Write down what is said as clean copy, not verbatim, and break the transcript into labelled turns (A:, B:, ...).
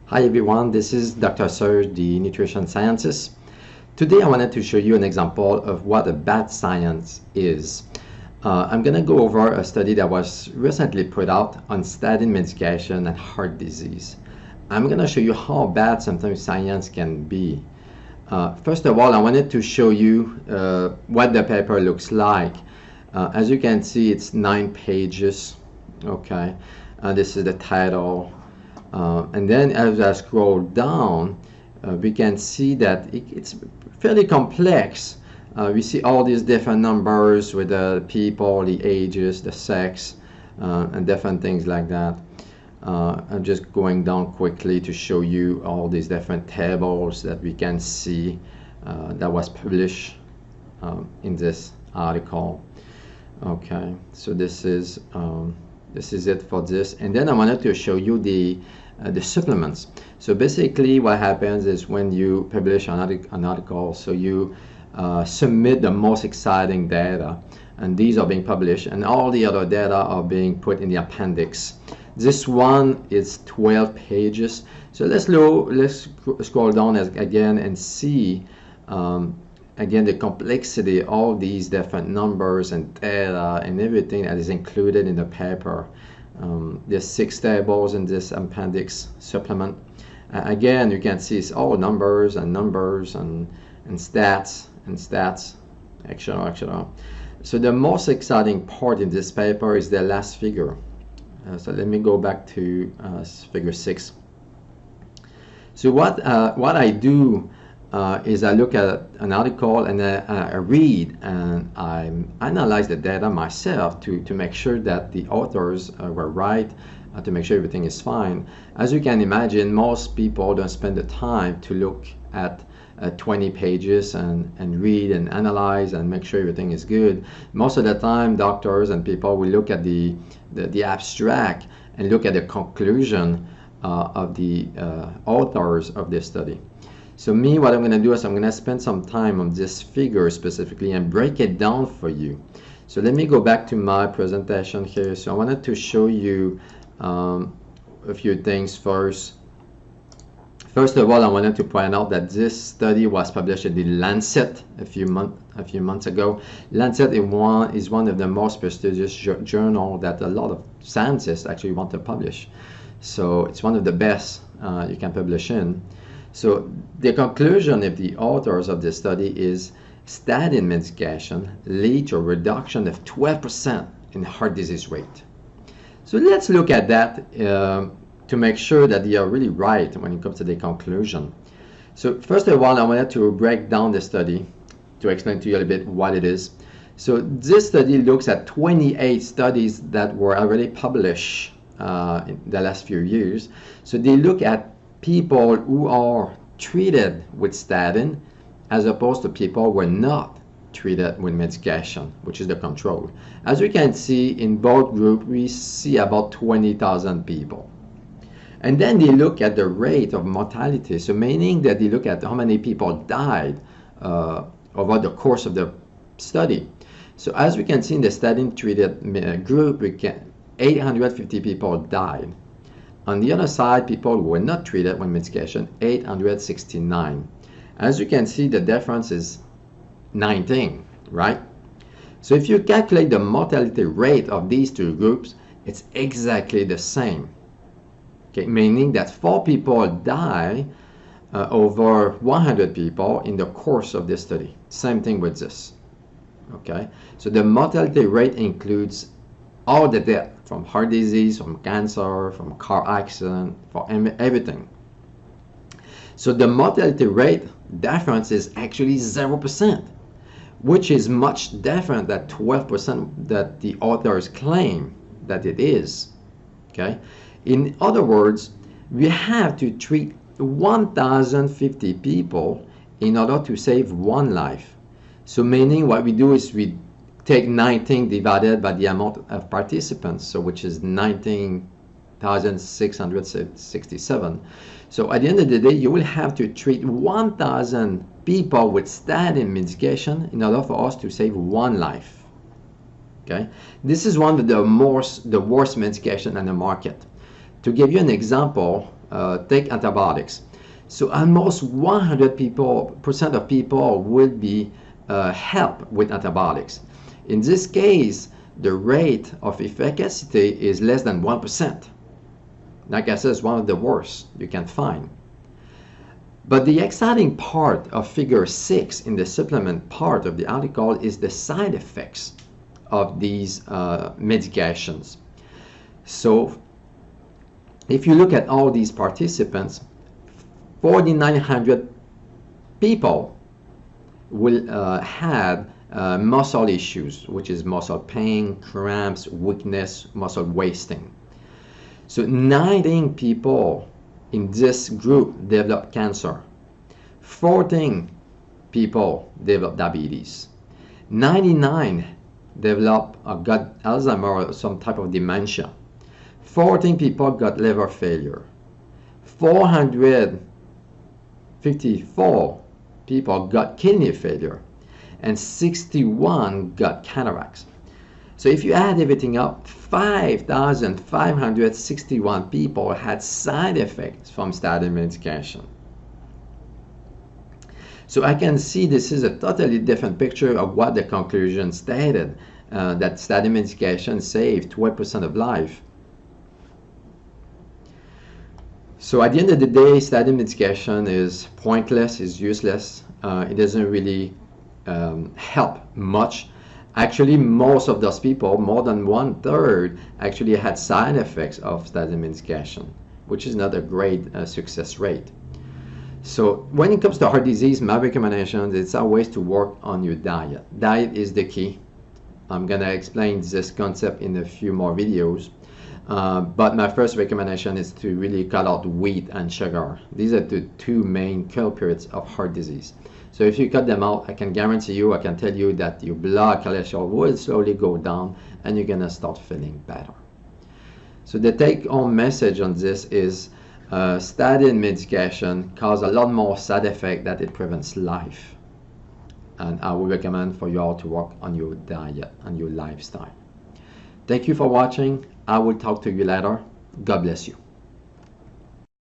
A: Hi everyone, this is Dr. Serge, the nutrition scientist. Today I wanted to show you an example of what a bad science is. I'm going to go over a study that was recently put out on statin medication and heart disease. I'm going to show you how bad sometimes science can be. First of all, I wanted to show you what the paper looks like. As you can see, it's 9 pages. Okay, this is the title. And then as I scroll down, we can see that it's fairly complex. We see all these different numbers with the people, the ages, the sex, and different things like that. I'm just going down quickly to show you all these different tables that we can see that was published in this article. Okay, so this is it for this, and then I wanted to show you the supplements. So basically what happens is when you publish an article, so you submit the most exciting data, and these are being published, and all the other data are being put in the appendix. This one is 12 pages. So let's scroll down again and see again the complexity, all these different numbers and data and everything that is included in the paper. There's 6 tables in this appendix supplement. Again, you can see it's all numbers and stats, etc. So the most exciting part in this paper is the last figure. So let me go back to figure 6. So what I do is I look at an article and I read and I analyze the data myself to make sure that the authors were right, to make sure everything is fine. As you can imagine, most people don't spend the time to look at 20 pages and read and analyze and make sure everything is good. Most of the time, doctors and people will look at the abstract and look at the conclusion of the authors of this study. So me, what I'm going to do is I'm going to spend some time on this figure specifically and break it down for you. So let me go back to my presentation here. So I wanted to show you a few things first. First of all, I wanted to point out that this study was published in the Lancet a few months ago. Lancet is one of the most prestigious journals that a lot of scientists actually want to publish. So it's one of the best you can publish in. So the conclusion of the authors of this study is statin medication lead to a reduction of 12% in heart disease rate. So let's look at that to make sure that they are really right when it comes to the conclusion. So first of all, I wanted to break down the study to explain to you a little bit what it is. So this study looks at 28 studies that were already published in the last few years. So they look at people who are treated with statin as opposed to people who are not treated with medication, which is the control. As you can see, in both groups, we see about 20,000 people. And then they look at the rate of mortality, so meaning that they look at how many people died over the course of the study. So as we can see in the statin-treated group, 850 people died. On the other side, people who were not treated with medication, 869. As you can see, the difference is 19, right? So if you calculate the mortality rate of these two groups, it's exactly the same. Okay, meaning that 4 people die over 100 people in the course of this study. Same thing with this. Okay, so the mortality rate includes all the death from heart disease, from cancer, from car accident, for everything. So the mortality rate difference is actually 0%, which is much different than 12% that the authors claim that it is. Okay. In other words, we have to treat 1,050 people in order to save 1 life. So meaning what we do is we take 19 divided by the amount of participants, so which is 19,667. So at the end of the day, you will have to treat 1,000 people with statin medication in order for us to save 1 life. Okay, this is one of the worst medication on the market. To give you an example, take antibiotics. So almost 100% of people will be helped with antibiotics. In this case, the rate of efficacy is less than 1%. Like I said, it's one of the worst you can find. But the exciting part of figure 6 in the supplement part of the article is the side effects of these medications. So if you look at all these participants, 4,900 people will have muscle issues, which is muscle pain, cramps, weakness, muscle wasting. So 19 people in this group develop cancer. 14 people develop diabetes. 99 develop got Alzheimer or some type of dementia. 14 people got liver failure. 454 people got kidney failure, and 61 got cataracts. So if you add everything up, 5,561 people had side effects from statin medication. So I can see this is a totally different picture of what the conclusion stated, that statin medication saved 12% of life. So at the end of the day, statin medication is pointless, is useless. It doesn't really help much. Actually, most of those people, more than 1/3, actually had side effects of statin medication, which is not a great success rate. So when it comes to heart disease, my recommendations, it's always to work on your diet. Diet is the key. I'm going to explain this concept in a few more videos. But my first recommendation is to really cut out wheat and sugar. These are the two main culprits of heart disease. So if you cut them out, I can guarantee you, I can tell you that your blood cholesterol will slowly go down and you're going to start feeling better. So the take-home message on this is statin medication causes a lot more side effects than it prevents life. And I would recommend for you all to work on your diet and your lifestyle. Thank you for watching. I will talk to you later. God bless you.